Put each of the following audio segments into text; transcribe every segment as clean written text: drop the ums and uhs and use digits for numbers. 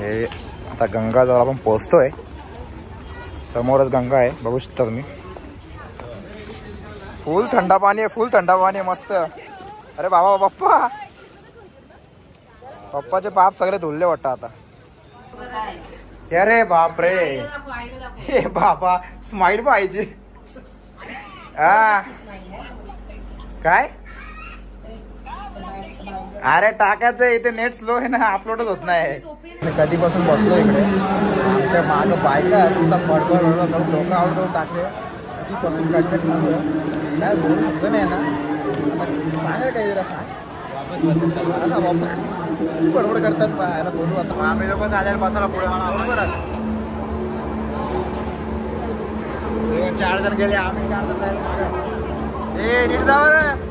हे आता गंगाजवळ आपण पोहोचतोय. समोरच गंगा आहे, बघू शकता तुम्ही. फुल थंडा पाणी आहे, फुल थंडा पाणी आहे, मस्त. अरे बाबा पप्पा, पप्पाचे पाप सगळे धुलले वाटतं आता. अरे बाप रे, हे बाबा स्माइल पाहिजे. हा काय, अरे टाकायचं इथे, नेट स्लो आहे ना, अपलोडच होत नाही. कधीपासून बसलो इकडे, आमच्या माग बायका तुमचा बडबड करून लोक आवडतो टाकले. कधीपासून काय काय बोलू शकतो नाही ना, सांगाय काय जरा सांग. बडबड करतात बायला, बोलू आता आम्ही लोक साध्या बसायला पुढे बरोबर. 4 जण गेले, आम्ही 4 जण राहिले. ए नीट जावं रे.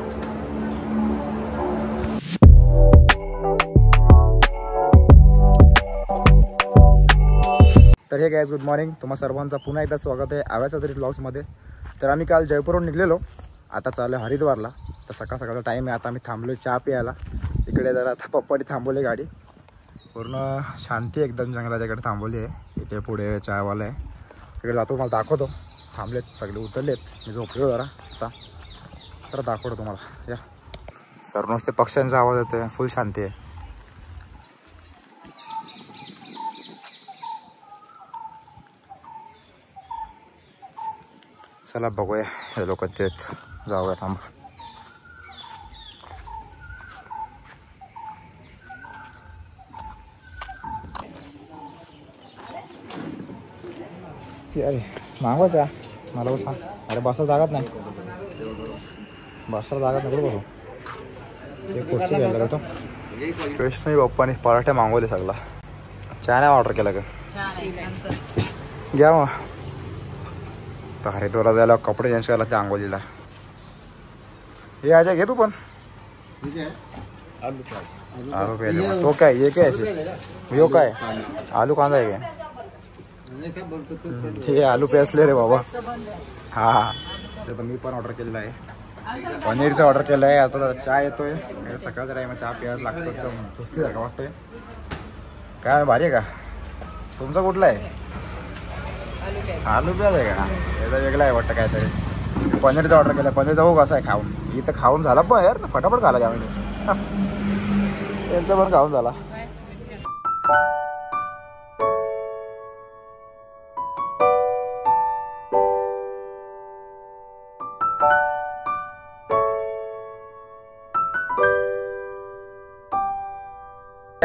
तर हे गाइस, गुड मॉर्निंग. तुम्हा सर्वांचं पुन्हा एकदा स्वागत आहे आव्या चौधरी ब्लॉग्समध्ये. तर आम्ही काल जयपूरहून निघलेलो, आता चाललो हरिद्वारला. तर सकाळ सकाळचा टाईम आहे. आता आम्ही थांबलो चहा प्यायला इकडे. जरा आता पप्पानी थांबवली गाडी, पूर्ण शांती एकदम जंगलाच्याकडे थांबवली आहे. इथे पुढे चहावाला आहे, तिकडे जातो, मला दाखवतो. थांबलेत सगळे, उतरलेत. मी झोपलो जरा आता, तर दाखवतो तुम्हाला. या सर, नुसते पक्ष्यांचा आवाज येतोय, फुल शांती आहे. चला बघूया हे लोक देत, जाऊया. थांबा. अरे मागवा चहा मला बसा. अरे बसायला जागाच नाही, बसायला जागाच नाही. कुठं बसू, एक खुर्ची घ्यायला लागतो. कृष्ण बाप्पाने पराठे मागवले सगळा. चहा नाही ऑर्डर केला का? घ्या मग. तर हरिद्वारला जायला कपडे चेंज करायला त्या आंघोलीला. हे आजा घे तू पण. आलू प्याज तो काय, हे काय यो काय, आलू कांदा आहे काय? हे आलू प्याजले रे बाबा. हा तर मी पण ऑर्डर केलेला आहे, पनीरचं ऑर्डर केलं आहे. आता चहा येतोय, सकाळच्या टाईम चहा प्यायला लागतो. एकदम सुस्तीसारखं वाटतोय. काय भारी आहे का? तुमचा कुठला आहे? आलू प्याज आहे का? याचा वेगळा आहे वाटतं काहीतरी. पनीरचं ऑर्डर केलं. पनीरचा हो कसा आहे खाऊन, इथं खाऊन झाला पण यार, फटाफट खाला त्यामध्ये. त्यांचं पण खाऊन झाला.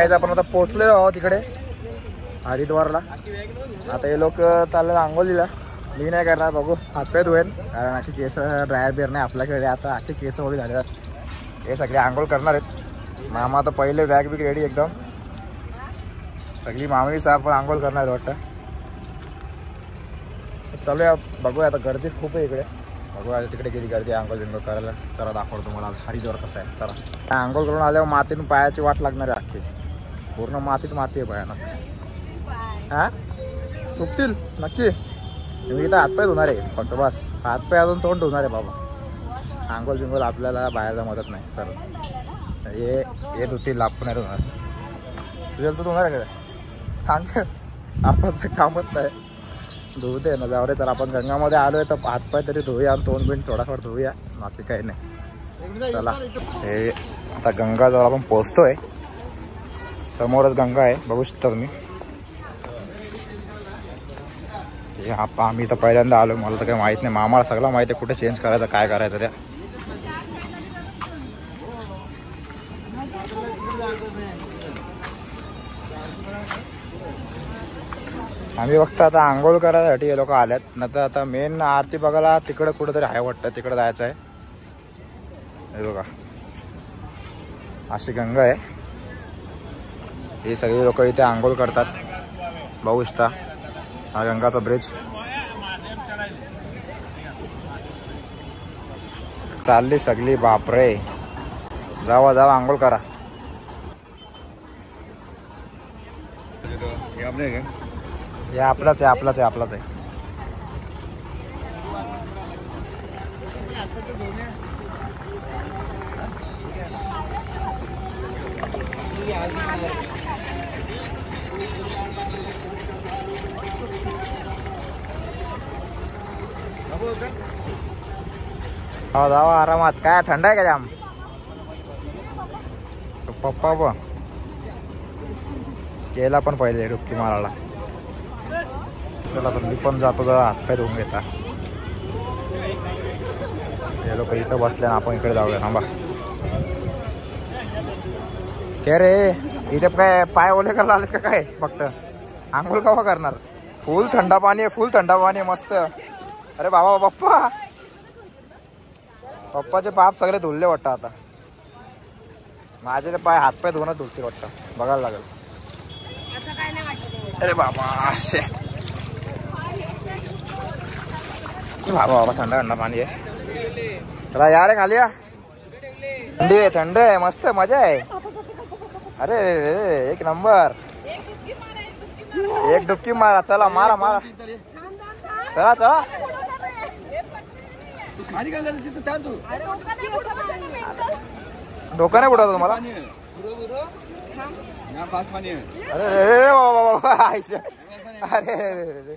आपण आता पोचलेलो आहोत तिकडे हरिद्वारला. आता हे लोक चालले आंघोलीला. मी नाही करणार, बघू हातपाय धुवेन, कारण अशी केस ड्रायर बिअर नाही आपल्याकडे. आता अख्खे केस वगैरे झाले, हे सगळे आंघोळ करणार आहेत. मामा आता पहिले बॅग बिग रेडी एकदम, सगळी मामी साहेब पण आंघोळ करणार आहेत वाटतं. चालूया, बघूया. आता गर्दी खूप आहे इकडे, बघूया तिकडे किती गर्दी आहे आंघोळ बिंघोळ करायला. चला दाखवतो तुम्हाला हरिद्वार कसं आहे. चला. आंघोळ करून आल्यावर मातीनं पायाची वाट लागणार आहे अख्खी, पूर्ण मातीच माती आहे पायानं. हां सुकतील नक्की. तुम्ही इथं हातपाय धुणार आहे फक्त, बस हातपाय अजून तोंड धुणार आहे बाबा. आंघोळ बिंघोळ आपल्याला बाहेरचा मदत नाही सर. हे धुतील, आपण नाही धुणार. तुझ्या तू धुणार आहे का? सांग, आपण कामच नाही. धुऊ दे ना, जाऊ दे. तर आपण गंगामध्ये आलो आहे, तर हातपाय तरी धुऊया आणि तोंड बिंड थोडाफार धुऊया, बाकी काही नाही. चला. हे आता गंगाजवळ आपण पोहोचतोय. समोरच गंगा आहे, बघू शकता तुम्ही. आम्ही तर पहिल्यांदा आलो, मला तर काही माहीत नाही. मामाला सगळं माहिती आहे कुठे चेंज करायचं, काय करायचं त्या. आम्ही फक्त आता आंघोळ करायसाठी हे लोक आल्यात, नंतर आता मेन आरती बघायला तिकडे कुठेतरी आहे वाटतं, तिकडे जायचं आहे. हे बघा अशी गंगा आहे. हे सगळे लोक इथे आंघोळ करतात, बघू शकता. हा गंगाचा ब्रिज. चालली सगळी, बापरे. जावा जावा आंघोळ करा. हे आपलाच आहे, आपलाच आहे, आपलाच आहे. जावा आरामात. काय थंड आहे का जाम? पप्पा गेला पण पहिले डुबकी मारायला. चला तर मी पण जातो, जरा हातपाय धुवून घेता. हे लोक इथं बसले ना, आपण इकडे जाऊया. थांबा. काय रे, इथे काय पाय ओले करायला आलेत का काय? फक्त आंघोळ केव्हा करणार? फुल थंडा पाणी आहे, फुल थंडा पाणी आहे मस्त. अरे बाबा, पप्पाचे पाप सगळे धुलले वाटतं आता. माझे ते पाय हातपाय धुवूनच धुलतील वाटतं, बघायला लागेल. अरे बाबा शे, बाबा थंडा थंडा पाणी आहे. चला यार खाली या. थंडी आहे, थंड आहे, मस्त मजा आहे. अरे एक नंबर. एक डुबकी मारा. चला मारा मारा. चला चला. डोकं नाही बुडवतो तुम्हाला? अरे अरे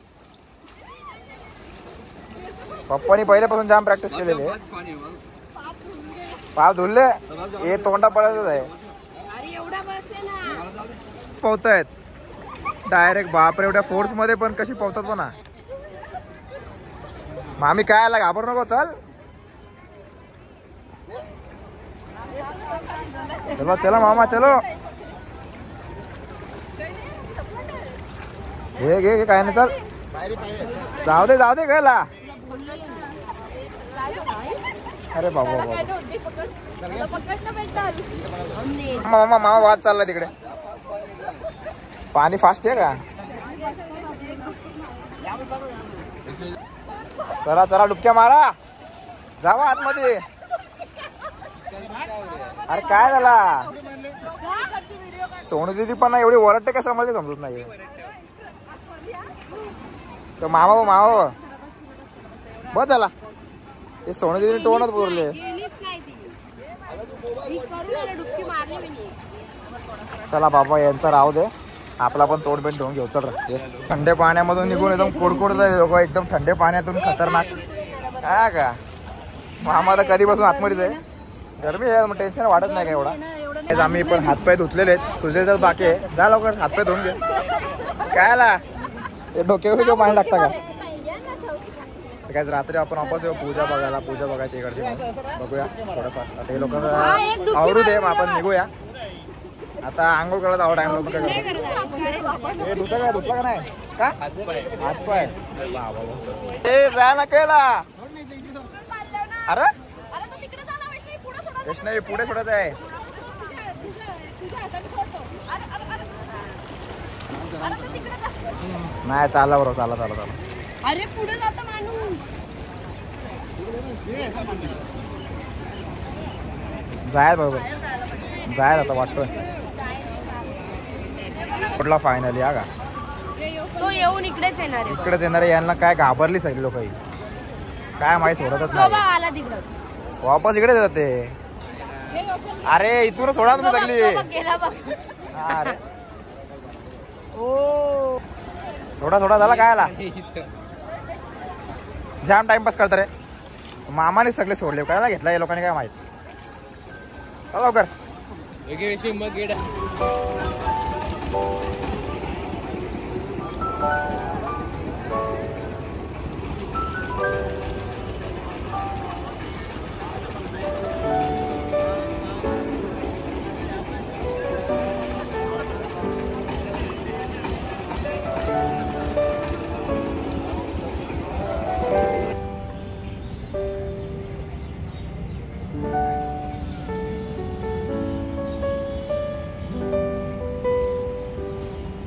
पप्पानी पहिल्यापासून जाम प्रॅक्टिस केलेली आहे. पाप धुलले, हे तोंडा पडायचंच आहे. पोहतायत डायरेक्ट. बापरे, एवढ्या फोर्स मध्ये पण कशी पोहतात पण ना. मामी काय आला, घाबर नको. चल चलो चलो मामा चलो. घे काय नाही. चल जाऊ दे गेला. अरे बाबा मामा वाद चालला तिकडे. पाणी फास्ट आहे का? चला चला डुबक्या मारा. जावा आतमध्ये. अरे काय झाला? सोनू दीदी पण एवढी ओरडते कशा मला समजत नाही. तर मामा बस झाला. हे सोनू दीदी टोनच बोलले. चला बाबा यांचा राहू दे, आपला पण तोडबेट धुवून घेऊ. चल थंडे पाण्यामधून निघून एकदम कोडकोडत लोक, एकदम थंडे पाण्यातून खतरनाक. काय का मामा तर कधीपासून आतमध्येच आहे. गरमी आहे, मग टेन्शन वाटत नाही का एवढा. आम्ही पण हातपाय धुतलेले आहेत. सुजयचा बाकी आहे. जा लवकर हातपाय धुवून घे. काय आला डोक्यावर पाणी टाकता का? काय रात्री आपण वापस येऊ पूजा बघायला. पूजा बघायची इकडची, बघूया थोडंफार. आता हे लोक आवडू दे, मग आपण निघूया. आता आंघोळ करायला आवड टाइम लोक काय करतो. हे धुतला का नाही का हातपाय? ए जा ना केला. अरे वैष्णवी पुढे सोडत आहे. नाही चालला बरोबर. चाला. अरे पुढे जातो माणूस. जाय बरोबर, जाय आता वाटतोय. कुठला फायनली हा का? तो येऊन इकडेच येणार आहे. इकडेच येणार आहे. यांना काय घाबरली सगळी लोक, काय माहिती सोडतच नाही. आला तिकडं वापस इकडे जाते. अरे इथून सोडा तुम्ही सगळी. अरे सोडा झाला. काय आला जाम टाइमपास करता रे. मामाने सगळे सोडले, काय घेतला या लोकांनी काय माहित. लवकर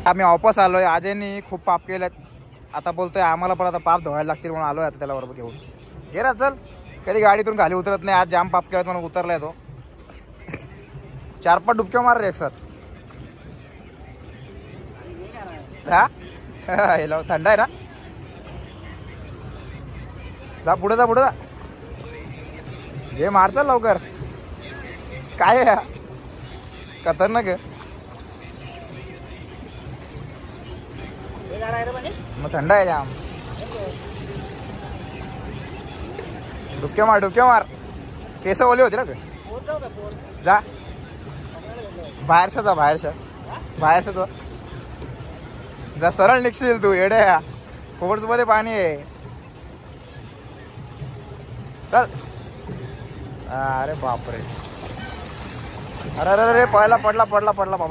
आम्ही वापस आलोय. आजयनी खूप पाप केलेत. आता बोलतोय आम्हाला पण आता पाप धुवायला लागतील म्हणून आलोय. आता त्याला बरोबर घेऊन घे रा. चल कधी गाडीतून खाली उतरत नाही. आज जाम पाप केलेत म्हणून उतरलाय तो. 4-5 डुबक्या मार रे एक साथ. थंड आहे ना. जा पुढे जा. घे मार. चल लवकर. काय खतरनाक आहे. मग थंड आहे जाम. डुबक्या मार. केस ओले होते ना ग. जा बाहेरच्या जा बाहेरच्या जा सरळ निघशील तू येड्या. फोर्स मध्ये पाणी आहे. चल. अरे बापरे. अरे अरे अरे पडला बाबा.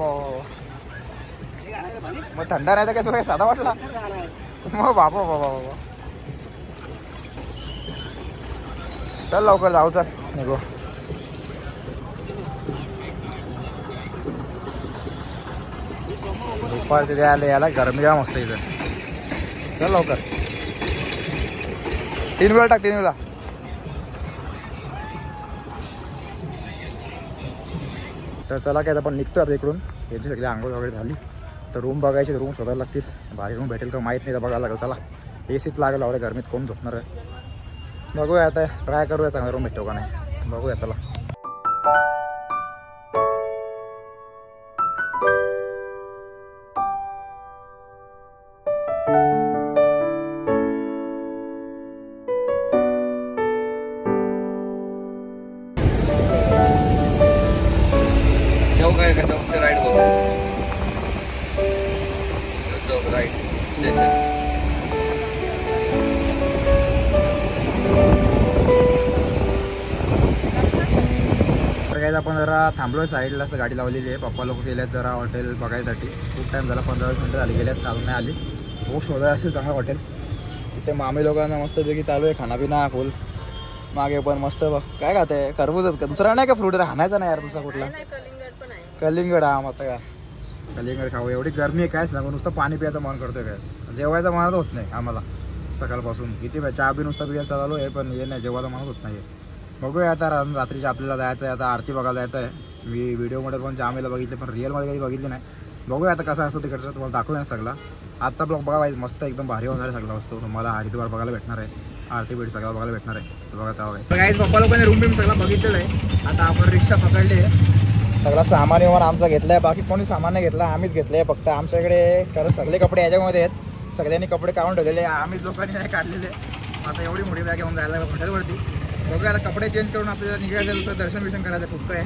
मग थंडा नाही तर काय तुला काही साधा वाटला मग बाबा. चल लवकर जाऊ. चल निघू. दुपारचे जे आले याला गरमी का मस्त इथं. चल लवकर. 3 वेळा टाक 3 वेळा. तर चला काय आपण निघतो आता इकडून. यांची सगळी आंघोळ वगैरे झाली तर रूम बघायची. रूम शोधायला लागतील. भारी रूम भेटेल का माहीत नाही तर बघायला लागेल. चला एसीत लागेल अरे गरमीत कोण झोपणार आहे. बघूया आता ट्राय करूया चांगला रूम भेटतो का नाही बघूया. चला राईट राईट स्टेशन. तर आपण जरा थांबलोय साईडला गाडी लावलेली आहे. पप्पा लोक गेल्यात जरा हॉटेल बघायसाठी. खूप टाईम झाला 15-20 मिनिटं झाली गेल्यात. अजून नाही आली. खूप शोधाय असेल चांगलं हॉटेल. इथे मामी लोकांना मस्तपैकी चालू आहे खानापिना फुल. मागे पण मस्त बघ काय खाते खरबूजच का दुसरा नाही का फ्रूट राहण्याचा नाही यार दुसरा कुठला. कलिंगड हा मग का कलिंगड खाऊ. एवढी गरमी आहे काय सांगू. नुसतं पाणी प्यायचं मन करतोय काय. जेवायचं मनत होत नाही आम्हाला सकाळपासून. किती चहा बी नुसतं पियायला चालू आहे पण हे नाही जेवायचं मनत होत नाही. बघूया आता रात्रीच्या आपल्याला जायचं आहे. आता आरती बघायला जायचं आहे. मी व्हिडिओमध्ये पण जामेला बघितले पण रिअलमध्ये कधी बघितले नाही. बघूया आता कसं असतो तिकडचं तुम्हाला दाखवूया सगळा. आजचा ब्लॉग बघा मस्त एकदम भारी होणार आहे सगळा वस्तू. तुम्हाला हरिद्वार बघायला भेटणार आहे. आरती भेट सगळं बघायला भेटणार आहे. बघा तर काही पप्पा लोकांनी रूम बिम सगळं बघितलेलं आहे. आता आपण रिक्षा पकडली आहे. सगळा सामान विमान आमचा घेतला आहे. बाकी कोणी सामान नाही घेतला आम्हीच घेतलं आहे. फक्त आमच्याकडे कारण सगळे कपडे याच्यामध्ये आहेत. सगळ्यांनी कपडे काढून ठेवलेले आम्हीच लोकांनी नाही काढलेले. आता एवढी मोठी बॅग घेऊन जायला हॉटेलवरती. बघूया आता कपडे चेंज करून आपल्याला निघायचं तर दर्शन बिर्शन करायचं खूप आहे.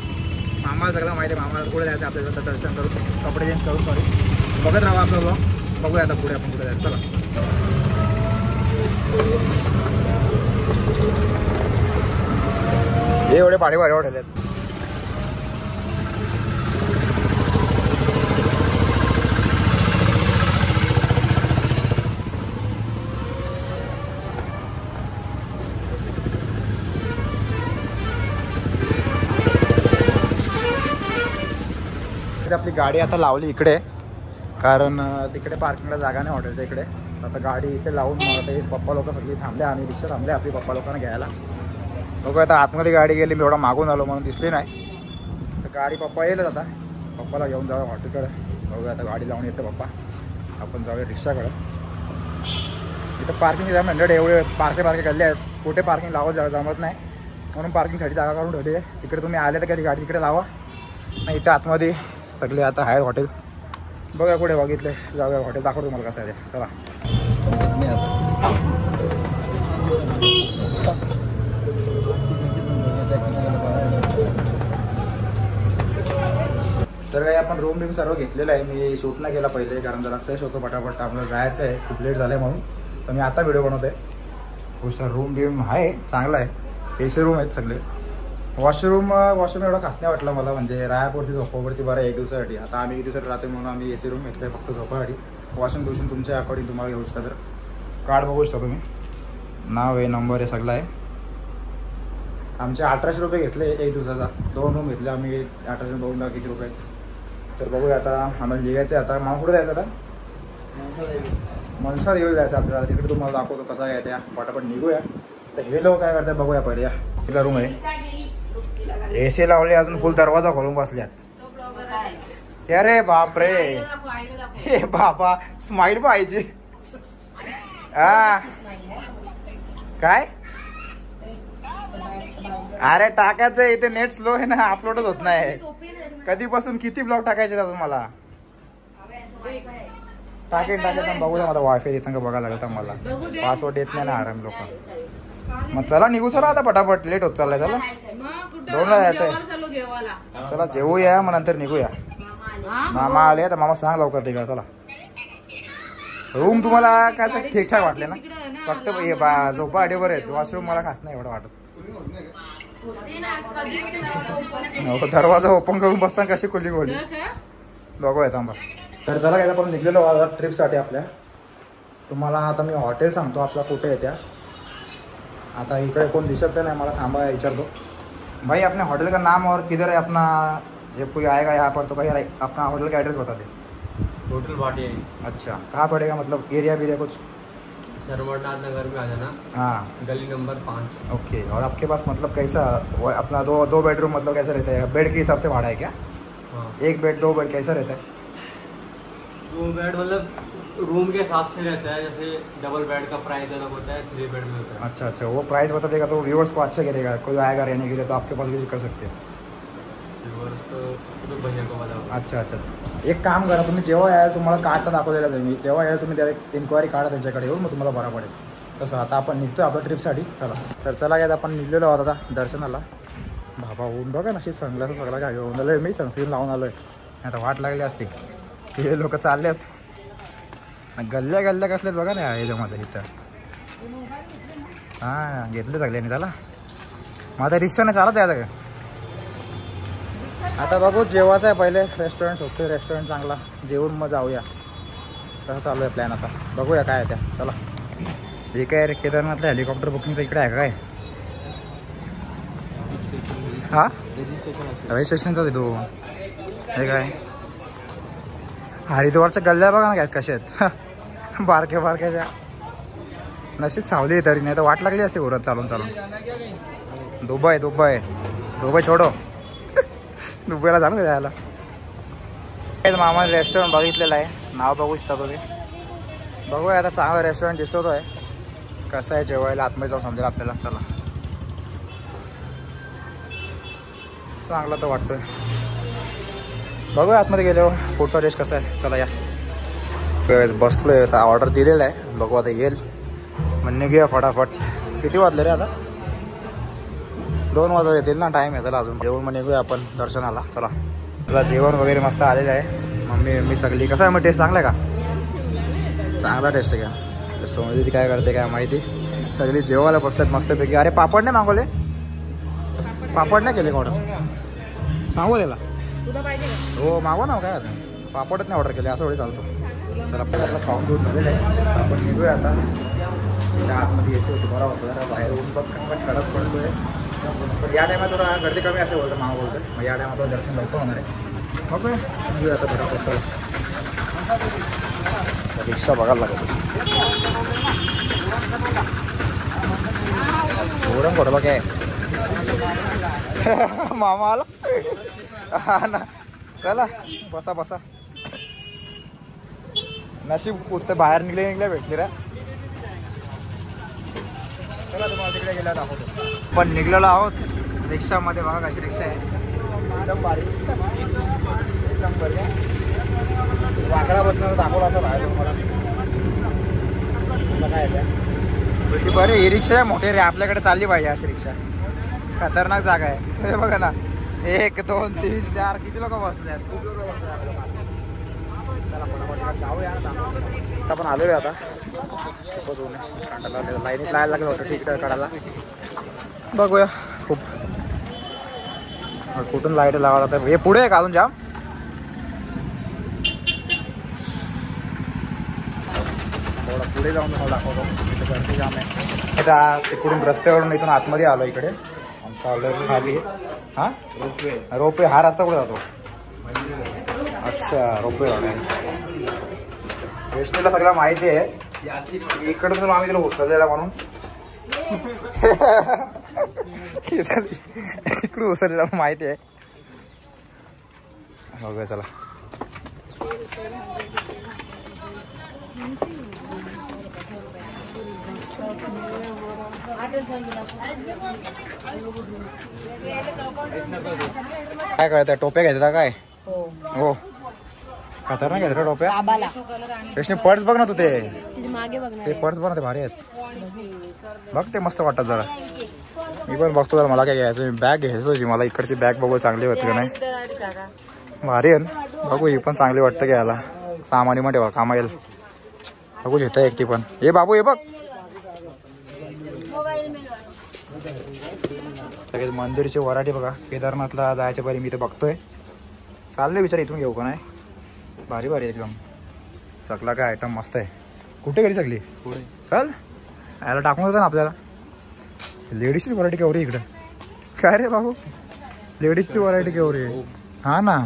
मामाला सगळं माहिती आहे. मामाला पुढे जायचं आपल्याला तर दर्शन करून कपडे चेंज करून सॉरी बघत राहा आपलं ब्लॉग. बघूया आता पुढे आपण पुढे जायचं. चला हे एवढे भारी हॉटेल आहेत. आपली गाडी आता लावली इकडे कारण तिकडे पार्किंगला जागा नाही हॉटेलच्या इकडे. आता गाडी इथे लावून मग ते पप्पा लोक सगळी थांबले आणि रिक्षा थांबले आपली पप्पा लोकांना घ्यायला. बघू आता आतमध्ये गाडी गेली. मी एवढा मागून आलो म्हणून दिसली नाही. तर गाडी पप्पा येईलच आता. पप्पाला घेऊन जाऊया हॉटेलकडे. बघूया आता गाडी लावून येतं पप्पा. आपण जाऊया रिक्षाकडे. इथं पार्किंग जाम हंड्रेड एवढे पार्के गल्ले आहेत. कुठे पार्किंग लावा जमत नाही म्हणून पार्किंगसाठी जागा काढून ठेवली आहे. तिकडे तुम्ही आले तर कधी गाडी तिकडे लावा. नाही इथं आतमध्ये सगळे आता आहे हॉटेल. बघा कुठे बघितले जाऊया हॉटेल दाखवतो तुम्हाला कसं आहे ते. चला तर काही आपण रूम बिम सर्व घेतलेलं आहे. मी शूट नाही केला पहिले कारण जरा फ्रेश होतो पटापट. आपल्याला जायचं आहे खूप लेट झालं आहे म्हणून. तर मी आता व्हिडिओ बनवतो आहे. हो सर रूम बिम आहे चांगला आहे. AC रूम आहेत सगळे. वॉशरूम एवढा खास नाही वाटला मला. म्हणजे रायापुरती झोपावरती बरं 1 दिवसासाठी. आता आम्ही किती दिवसासाठी राहतो म्हणून आम्ही AC रूम घेतलं आहे फक्त झोपासाठी. वॉशरूम बिवशून तुमच्या अकॉर्डिंग तुम्हाला घेऊ शकता. तर कार्ड बघू शकता तुम्ही. नाव आहे नंबर आहे सगळं आहे. आमचे 1800 रुपये घेतले 1 दिवसाचा. 2 रूम घेतले आम्ही 1800 बघून टाका किती रुपये. तर बघूया आता आम्हाला लिहायचं आहे. आता मामा कुठे जायचं आता मनसा देवी जायचं आपल्याला. तिकडे तुम्हाला दाखवतो कसं आहे त्या पटापट निघूया. तर हे लोक काय करतात बघूया पहिले. या रूम आहे AC लावले अजून फुल दरवाजा खोलून बसल्यात. अरे बाप रे हे बाबा स्माईल पाहिजे. हा काय अरे टाकायचं इथे नेट स्लो आहे ना. अपलोडच होत नाही. कधीपासून किती ब्लॉग टाकायचे तुम्हाला. टाकेन पण बघू द्या. मला वायफाय देताना बघायला लागेल मला. पासवर्ड येत नाही ना आराम लोक. मग चला निघू चला आता पटापट, लेट होत चाललाय. चला दोनला जायचंय. चला जेवूया मग नंतर निघूया. मामा आले तर मामा सांग लवकर ठीक आहे. चला रूम तुम्हाला काय असं ठीकठाक वाटले ना? फक्त झोपा अडीवर आहेत. वॉशरूम मला खास नाही एवढं वाटत. दरवाजा ओपन करून बसताना कशी खुली खोली बघूया थांबा. तर चला काय आपण निघलेलो आता ट्रिपसाठी आपल्या. तुम्हाला आता मी हॉटेल सांगतो आपला कुठे आहे त्या. आता इकडे कोण दिसत नाही मला, थांबा विचारतो. भाई अपने होटल का नाम और किधर है अपना, जब कोई आएगा यहाँ पर तो कहीं अपना होटल का एड्रेस बता दे. होटल भाटिया. अच्छा कहाँ पड़ेगा, मतलब एरिया भी कुछ? सरवटनाथ नगर में आ जाना. हाँ गली नंबर 5. ओके. और आपके पास मतलब कैसा अपना दो बेडरूम मतलब कैसा रहता है? बेड के हिसाब से भाड़ा है क्या? हाँ. एक बेड 2 बेड कैसा रहता है? 2 बेड मतलब रूम के हिसाब से रहता है. जैसे डबल बेड का प्राइस अलग होता है, 3 बेड में होता है. अच्छा अच्छा, वो प्राइस बता देगा तो व्यूअर्स को अच्छा गिरेगा. कोई आएगा रहने के लिए तो आपके पास विजिट कर सकते हैं. तो भैया को बताओ. अच्छा अच्छा, एक काम करा तुम्ही, जेव्हा यायला तुम्हाला कार्ड दाखवलेला आहे मी, तेव्हा यायला तुम्ही डायरेक्ट इन्क्वायरी काढा त्यांच्याकडे येऊन, मग तुम्हाला बरा पडेल. तसं आता आपण निघतोय आपल्या ट्रिपसाठी. चला तर चला काय आपण निघलेलो आहोत आता दर्शनाला. बाबा ऊन बघा नशी सनग्लास सगळा काय घेऊन आलोय मी, सनस्क्रीन लावून आलोय. आता वाट लागली असते. हे लोक चालले आहेत गल्ल्या गल्ल्या कसलेत बघा ना याच्यामध्ये इथं. हां घेतले सगळ्यांनी त्याला. मग आता रिक्षाने चालत आहे आता. आता बघू जेवायचं आहे पहिले. रेस्टॉरंट शोधतोय रेस्टॉरंट चांगला, जेवून मग जाऊया. कसं चालू आहे प्लॅन आता बघूया काय आहे त्या. चला हे काय केदारनाथला हेलिकॉप्टर बुकिंगचं इकडे आहे का काय? हां रजिस्ट्रेशनचा देतो हे काय. हरिद्वारच्या गल्ल्या बघा ना काय कशा आहेत बारक्या बारक्याच्या. नशीब सावली तरी, नाही तर वाट लागली असते उरत चालून चालून. दुबई दुबई दुबई छोडो. दुबईला जाणं जायला. मामा रेस्टॉरंट बघितलेलं आहे, नाव बघू शकता तुम्ही. बघूया आता चांगला रेस्टॉरंट दिसतो आहे. कसं आहे जेवायला आतमध्ये जाऊन समजेल आपल्याला. चला चांगला तर वाटतोय. बघूया आतमध्ये गेल्यावर पुढचा टेस्ट कसा आहे. चला या. बसलोय आता, ऑर्डर दिलेला आहे. बघू आता येईल म्हणणे घेऊया फटाफट. किती वाजले रे आता? 2 वाजता येतील ना, टाईम आहे. चला अजून जेवण मग निघूया आपण दर्शनाला. चला तुला जेवण वगैरे मस्त आलेलं आहे. मम्मी सगळी कसं आहे मग टेस्ट चांगला आहे का? चांगला टेस्ट आहे का? सोनी काय करते काय माहिती. सगळी जेवायला बसल्यात मस्तपैकी. अरे पापड नाही मागवले? पापड नाही केले का ऑर्डर? सांगू त्याला हो मागवा ना. काय आता पापडच नाही ऑर्डर केले असं एवढे चालतो. तर आपल्याला खाऊन घेऊन झालेलं आहे. आपण निघूया आता. त्या आतमध्ये एसी होती बरा होतं जरा, बाहेर ऊन बघ कडक पडतोय. पण या टायमात थोडा गर्दी कमी असेल बोलतं मामा बोलतं. मग या टायमात दर्शन लवकर होणार आहे. बघ घेऊया आता फटाफट. रिक्षा बघायला लागत एवढं मोठं बघ आहे. मामा आला. हा ना चला बसा बसा. नशीब कुठं बाहेर निघले भेटली रे. चला तुम्हाला तिकडे गेल्या दाखवतो. पण निघलेलो आहोत रिक्षामध्ये. बघा कशी रिक्षा आहे, एकदम बारीक एकदम बरी. वाकडा बसण्याचं दाखवलं असं बाहेर तुम्हाला. काय आहे बरे ही रिक्षा आहे मोठी रे, आपल्याकडे चालली पाहिजे अशी रिक्षा. खतरनाक जागा आहे हे बघा ना. 1 2 3 4 किती लोक बसले आहेत, खूप लोक बसले आहेत. चला फटाफट जाऊया. आपण आलोय आता. लाईनीत लायला लागलं होतं तिकीट काढायला. बघूया खूप कुठून लाईट लावायला. तर हे पुढे आहे का अजून जाम? थोडं पुढे जाऊन तुम्हाला दाखवतो. तिथे गर्दी जाम आहे. आता तिकडून रस्त्यावरून इथून आतमध्ये आलो इकडे. आमचा आलोय खाली. हां रोपवे हा रस्ता कुठे जातो? अच्छा रोपवे वैष्णवीला सगळं माहिती आहे. इकडून तुला आम्ही तिला उसरलेला म्हणून इकडून उसरलेला माहिती आहे. हो चला काय कळत? टोप्या घ्यायचा काय? हो खतरनाक आहेत रे टोप्या. बाबाला रेशमी पर्स बघ ना तू ते मागे बघणार ते पर्स बघ ना ते भारी आहेत बघ ते मस्त वाटतात जरा. मी पण बघतो जरा मला काय घ्यायचं बॅग घ्यायचं होती मला इकडची बॅग बघू चांगली होती का नाही भारी आहे बघू ही पण चांगली वाटतं घ्यायला सामानी मग ठेवा कामा येईल बघू घेता एक ती पण. हे बाबू हे बघ सगळे मंदिरची वराठी बघा केदारनाथला जायच्या परी मी तर बघतोय चाललंय विचार इथून घेऊ का नाही. भारी भारी एकदम सगळा काय आयटम मस्त आहे. कुठे गेली सगळी पुढे चल याला टाकून होतं ना आपल्याला. लेडीजची व्हरायटी केवढी इकडं काय रे बाबू लेडीजची व्हरायटी केवढी हा ना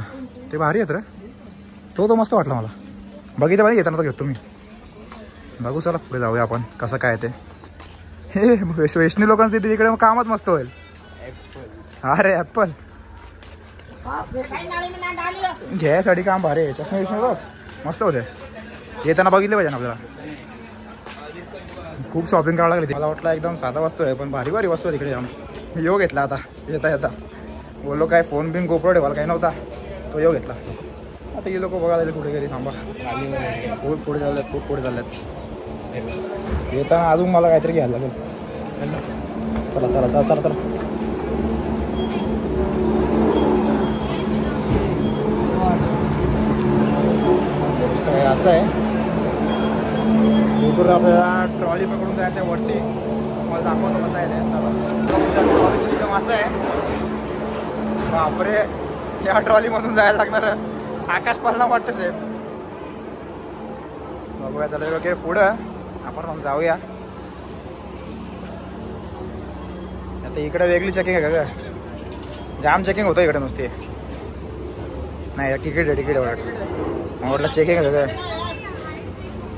ते भारी आहेत रे. तो मस्त वाटला मला बघितलं पाहिजे घेताना तो घेतो मी. बघू चला पुढे जाऊया आपण कसं काय ते. हे वैष्णवी लोकांचं तिथे तिकडे कामच मस्त होईल. अरे ॲप्पल घ्यायसाठी काम भारी आहे. चष्मे विष्णू बघ मस्त होते येताना बघितले पाहिजे ना आपल्याला. खूप शॉपिंग करावं लागली मला वाटलं एकदम साधा वस्तू आहे पण भारी भारी वस्तू आहे तिकडे जाऊन. मी येऊ घेतला आता येता येता बोललो काय फोन बिन गोप्रो ठेवायला काही नव्हता तो येऊ घेतला. आता हे लोक बघायला कुठे गेली थांबा खूप पुढे झाल्यात खूप पुढे झाल्यात. येताना अजून मला काहीतरी घ्यायला लागेल. चला चला चला चला चला असं आहे लवकर आपल्याला ट्रॉली पकडून जायचं आहे वरती. मला दाखवतो कसं आहे ते. चला ट्रॉली सिस्टम असं आहे बापरे या ट्रॉलीमधून जायला लागणार आकाश पालना वाटतं सेम. बघूया चला वगैरे पुढं आपण जाऊया. आता इकडे वेगळी चेकिंग आहे का जाम चेकिंग होतं इकडे नुसते नाही तिकीट आहे तिकीट वाटतं म्हटलं चेकिंग आहे का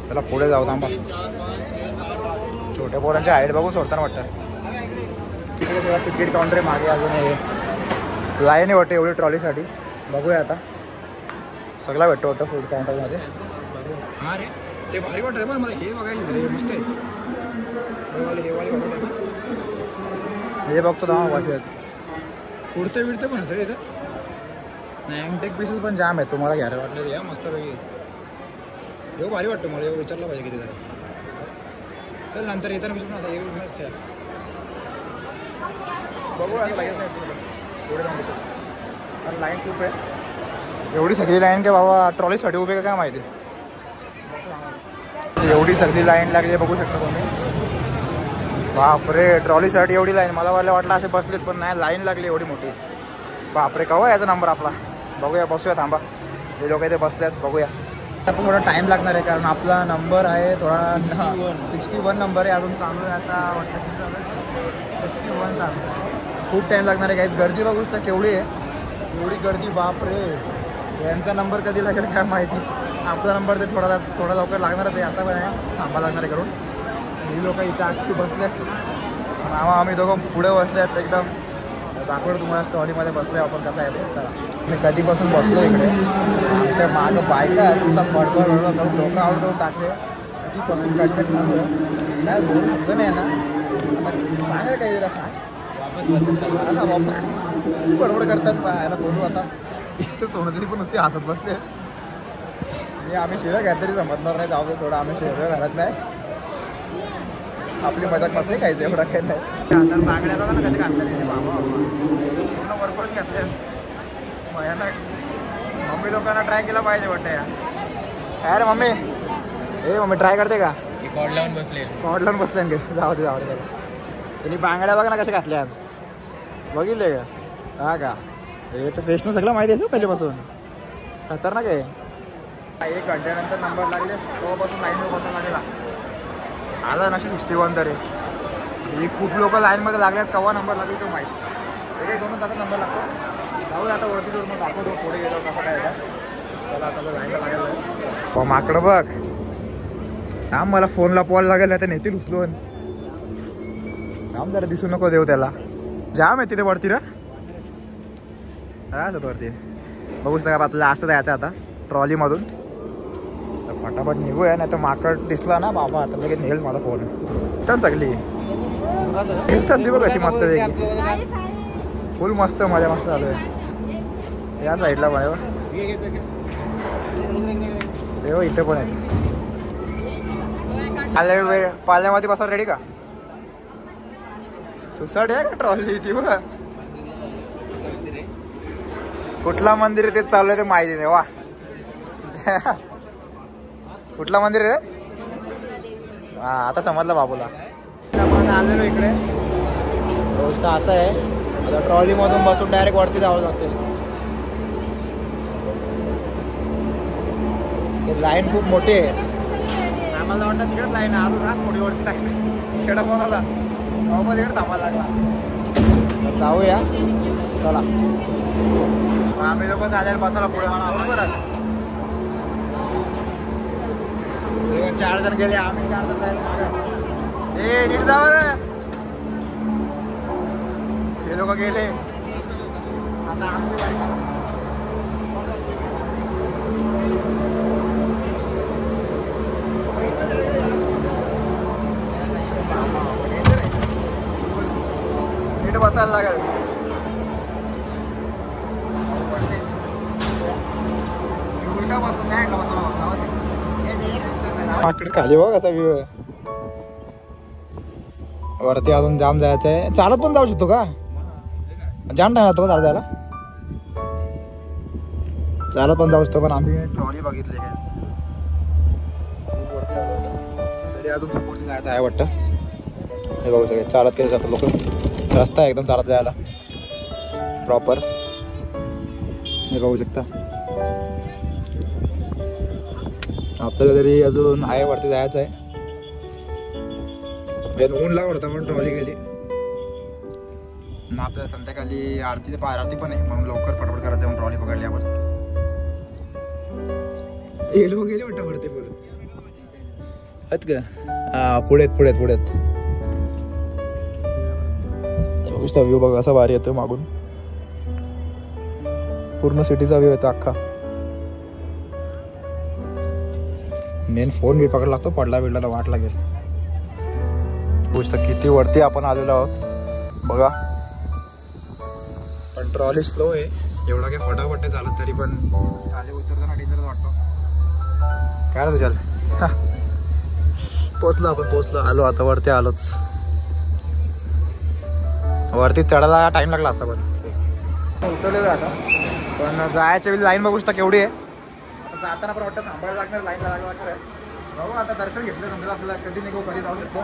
त्याला पुढे जाऊ थांबा. छोट्या पोरांची हाईट बघून सोडताना वाटतं तिकडे तेव्हा तिकीट काउंटर आहे मागे अजून हे लाईन आहे वाटतं एवढी ट्रॉलीसाठी. बघूया आता सगळा भेटतो वाटतं फूड काउंटरमध्ये. हां रे ते भारी वाटतं पण मला हे बघायला रे मस्त आहे हे बघतो दहा वाजत कुडते बिडते पण होतं रे इथं नाही अँटेक पीसेस पण जाम आहेत. तुम्हाला घ्यायला वाटलं या मस्त पैकी हे भारी वाटतं मला एवढं विचारलं पाहिजे किती जरा. चल नंतर येताना विचारून आता येऊ बघू आता लगेच नाही पुढे जाऊन विचार कारण लाईन खूप आहे एवढी सगळी लाईन काय बाबा ट्रॉलीसाठी उभे का काय माहिती. एवढी सगळी लाईन लागली बघू शकता तुम्ही बापरे ट्रॉलीसाठी एवढी लाईन मला वाटलं असे बसलेत पण नाही लाईन लागली एवढी मोठी बापरे. कवा याचा नंबर आपला बघूया बसूया थांबा हे लोक इथे बसल्यात बघूया. आपण थोडा टाईम लागणार आहे कारण आपला नंबर आहे थोडा 61 नंबर आहे अजून चालू आहे आता वाटतं 51 चालू आहे. खूप टाईम लागणार आहे काहीच. गर्दी बघूच तर केवढी आहे एवढी गर्दी बापरे. यांचा नंबर कधी लागेल काय माहिती. आपला नंबर ते थोडा लवकर लागणारच आहे असं पण आहे थांबा लागणार आहे करून. ही लोक इथं अख्खी बसल्यात आम्ही दोघं पुढे बसल्यात एकदम दाखवतो तुम्हाला स्टॉलीमध्ये बसलोय आपण कसं आहे ते. चला मी कधीपासून बसलो इकडे आमच्या मागं बायका आहेत तुमचा बडबड करून डोकं आउट करून टाकले कधीपासून कटकट चालू आहे काय बोलू शकतो नाही ना आता सांगायला काही वेळा सांग बडबड करतात याला बोलू आता इथं सोनं पण नुसती हसत बसले. आम्ही शिव्या घ्या तरी समजणार नाही जाऊ थोडं आम्ही शिव्या घालत नाही आपली मजाक मस्त खायचं एवढा काही नाही. आता बांगड्या बघा ना कसे घातल्या बाबा पूर्ण वरपर्यंत घातले भयानक. मम्मी लोकांना ट्राय केला पाहिजे वाटतं या काय रे मम्मी ए मम्मी ट्राय करते का कॉड लावून बसले जाऊ दे त्यांनी बांगड्या बघा ना कशा घातल्या बघितले का हा का हे तर फेशनं सगळं माहिती आहे पहिल्यापासून खतरनाक आहे. 1 घंट्यानंतर नंबर लागले तेव्हापासून लाईनवर बसायला लागेला आला नशी 61 तरी ही खूप लोक लाईनमध्ये लागल्यात केव्हा नंबर लागेल तो माहीत 1-2 तासात नंबर लागतो. जाऊया आता वरती जाऊन मग दाखवतो पुढे गेलो कसं काय का. चला आता लाईनला लागेल माकडं बघ थांब मला फोनला पॉल लागेल आता नेतील उचलून थांब जरा दिसू नको देऊ त्याला जाम आहे तिथे वरती रे असं वरती बघू शकता का आपल्याला असं जायचं आता ट्रॉलीमधून तर फटाफट निघूया नाही तर माकड दिसला ना बाबा आता लगेच नेल मला फोन तर सगळी बघ अशी मस्त फुल मस्त मजा मस्त चालू आहे या साईडला पाहिजे देव इथे पण आहे. पाल्यामध्ये बसा रेडी का? सुसाट आहे का ट्रॉली ती बघ. कुठला मंदिर आहे ते चाललंय ते माहिती नाही. वा कुठला मंदिर आहे? हा आता समजलं बाबूला. आपण आलेलो इकडे. गोष्ट असं आहे, आता ट्रॉली मधून बसून डायरेक्ट वरती जावं लागते. लाईन खूप मोठी आहे. आम्हाला वाटतं तिकडेच लाईन आहे, अजून रास मोठी वरती लाईन. खेडा फोन आला वापस इकडे थांबायला लागला. जाऊया चला. आम्ही लोक झाले बसायला पुढे बरं. 4 जण गेले, आम्ही 4 जण राहिले. ए नीट जावं रे. हे लोक गेले आता आमची नीट बसायला लागेल. इकडे खाली बघ कसा व्ह्यू आहे. वरती अजून जाम जायचं आहे. चालत पण जाऊ शकतो का? जाम टाइम लागतो का चालत जायला? चालत पण जाऊ शकतो, पण आम्ही ट्रॉली बघितली तरी अजून खूप वरती जायचं आहे वाटतं. हे बघू सगळे चालत केले जातात लोक. रस्ता आहे एकदम चालत जायला प्रॉपर. हे बघू शकता. आपल्याला तरी अजून आहे वरती जायचं आहे. ऊन लागत होता म्हणून ट्रॉली गेली. आपल्याला संध्याकाळी आरती पण आहे म्हणून लवकर फटफट करायचं म्हणून ट्रॉली पकडली आपण. हे लोक गेले वाटतं वरती बोल आहेत का? हा पुढेत पुढेत पुढेत. व्ह्यू बघा असा भारी येतो मागून. पूर्ण सिटीचा व्ह्यू येतो अख्खा. मेन फोन बी पकडला लागतो, पडला बिडला तर वाट लागेल. गोष्ट किती वरती आपण आलेलो आहोत बघा. पण ट्रॉली स्लो आहे. एवढा काही फटाफट नाही चालत, तरी पण खाली उतरताना डेंजरच वाटतो. काय रे तुझ्याल? पोचलो आपण, पोचलो. आलो आता वरती आलोच. वरती चढायला टाइम लागला असता पण उतरलेलं आता. पण जायच्या वेळी लाईन बघू शकता केवढी आहे. जाताना पण वाटतं थांबायला लागणार, लाईनला लागणार आहे. बघू आता दर्शन घेतलं समजा आपल्याला कधी निघू कधी जाऊ शकतो.